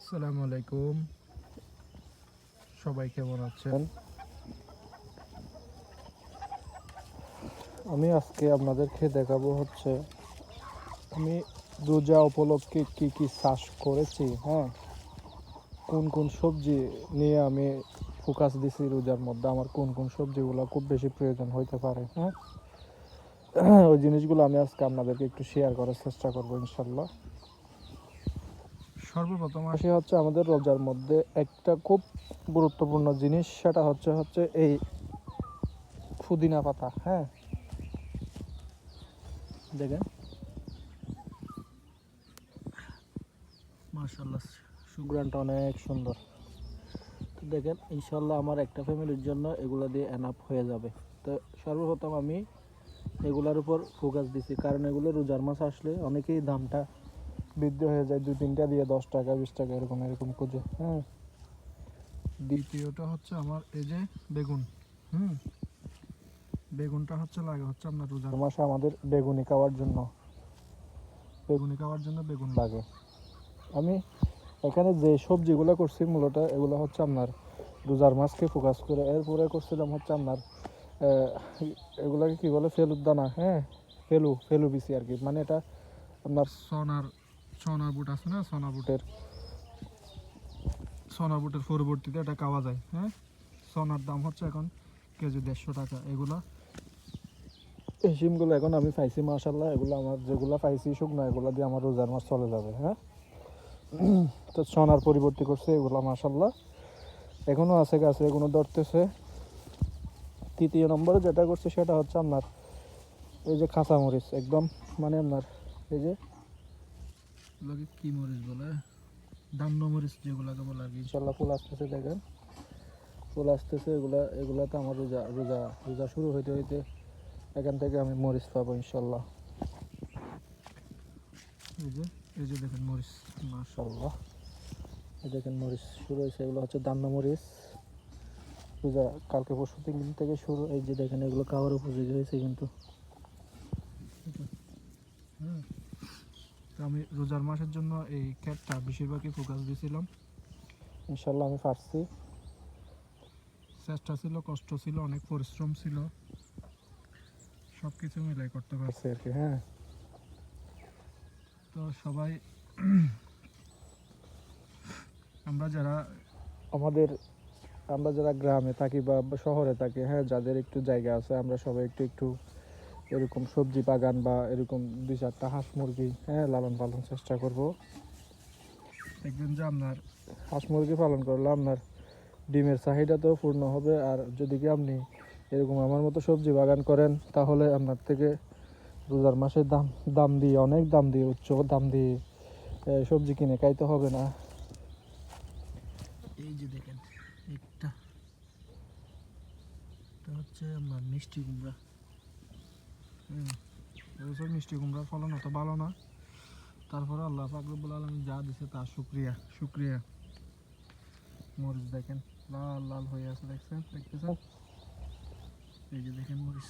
আসসালামু আলাইকুম, সবাই কেমন আছেন? আমি আজকে আপনাদেরকে দেখাবো হচ্ছে আমি রোজা উপলক্ষে কি কি চাষ করেছি। কোন কোন সবজি নিয়ে আমি ফোকাস দিছি রোজার মধ্যে, আমার কোন কোন সবজিগুলো খুব বেশি প্রয়োজন হইতে পারে। ওই জিনিসগুলো আমি আজকে আপনাদেরকে একটু শেয়ার করার চেষ্টা করবো ইনশাল্লাহ। সর্বপ্রথম আসি হচ্ছে আমাদের রোজার মধ্যে একটা খুব গুরুত্বপূর্ণ জিনিস, সেটা হচ্ছে এই পুদিনা পাতা। দেখেন, মাশাআল্লাহ সুগ্রানটা অনেক সুন্দর। তো দেখেন, ইনশাল্লাহ আমার একটা ফ্যামিলির জন্য এগুলো দিয়ে এনাফ হয়ে যাবে। তো সর্বপ্রথম আমি এগুলোর উপর ফোকাস দিছি, কারণ এগুলো রোজার মাস আসলে অনেকেই দামটা বৃদ্ধি হয়ে যায়, 2-3টা দিয়ে 10 টাকা 20 টাকা এরকম খুঁজে। দ্বিতীয়টা হচ্ছে আমার এই যে বেগুন। বেগুনটা লাগে হচ্ছে আপনার রোজার মাসে আমাদের বেগুনি খাওয়ার জন্য বেগুন লাগে। আমি এখানে যে সবজিগুলো করছি মূলত এগুলো হচ্ছে আপনার রোজার মাছকে ফোকাস করে। এরপরে করছিলাম হচ্ছে আপনার এগুলাকে কি বলে, ফেলুর দানা। ফেলু বিচি আর কি, মানে এটা আপনার সোনার বুট আছে না, সোনার বুটের পরবর্তীতে এটা খাওয়া যায়। সোনার দাম হচ্ছে এখন কেজি 150 টাকা। এই সিমগুলো এখন আমি পাইছি মাশাআল্লাহ, এগুলো আমার যেগুলো পাইছি শুকনো, এগুলো দিয়ে আমার রোজার মাস চলে যাবে। তো সোনার পরিবর্তী করছে এগুলো মাশাআল্লাহ, এখনো আছে গাছে, এগুলো ধরতেছে। তৃতীয় নম্বরে যেটা করছে সেটা হচ্ছে আপনার এই যে কাঁচামরিচ, একদম মানে আপনার এই যে কি মরিচ বলে, দান্ন মরিচ যেগুলোকে বলে আর কি। ইনশাল্লাহ ফুল আসতেছে, দেখেন ফুল আসতেছে। এগুলাতে আমার রোজা শুরু হইতে হইতে এখান থেকে আমি মরিচ পাবো ইনশাল্লাহ। এই যে দেখেন মরিচ, মাশাআল্লাহ এই দেখেন মরিচ শুরু হয়েছে। এগুলো হচ্ছে দান্ন মরিচ, রোজা কালকে পরশু 3 দিন থেকে শুরু। এই যে দেখেন এগুলো খাওয়ার উপযোগী হয়েছে কিন্তু। আমি রোজার মাসের জন্য এই ক্ষেতটা বেশিরভাগই ফোকাস দিয়েছিলাম। ইনশাল্লাহ আমি পারছি। চেষ্টা ছিল, কষ্ট ছিল, অনেক পরিশ্রম ছিল, সব কিছু মিলাই করতে পারছি আর কি। তো সবাই আমরা যারা গ্রামে থাকি বা শহরে থাকি, যাদের একটু জায়গা আছে, আমরা সবাই একটু এরকম সবজি বাগান বা এরকম 2-4টা হাঁস মুরগি লালন পালন চেষ্টা করব। দেখবেন যে আপনার হাঁস মুরগি পালন করলে আপনার ডিমের চাহিদা তো পূর্ণ হবে। আর যদি কি আপনি এরকম আমার মতো সবজি বাগান করেন, তাহলে আপনার থেকে রোজার মাসে অনেক দাম দিয়ে উচ্চ দাম দিয়ে সবজি কিনে খাইতে হবে না। এই যে দেখেন, এটা হচ্ছে আপনার মিষ্টি কুমড়া। এবছর মিষ্টি কুমড়ার ফলন অত ভালো না, তারপরে আল্লাহ পাক রব্বুল আলামিন যা দিছে তার শুকরিয়া। মরিচ দেখেন লাল লাল হয়ে আছে, দেখতেছেন? এই যে দেখেন মরিচ।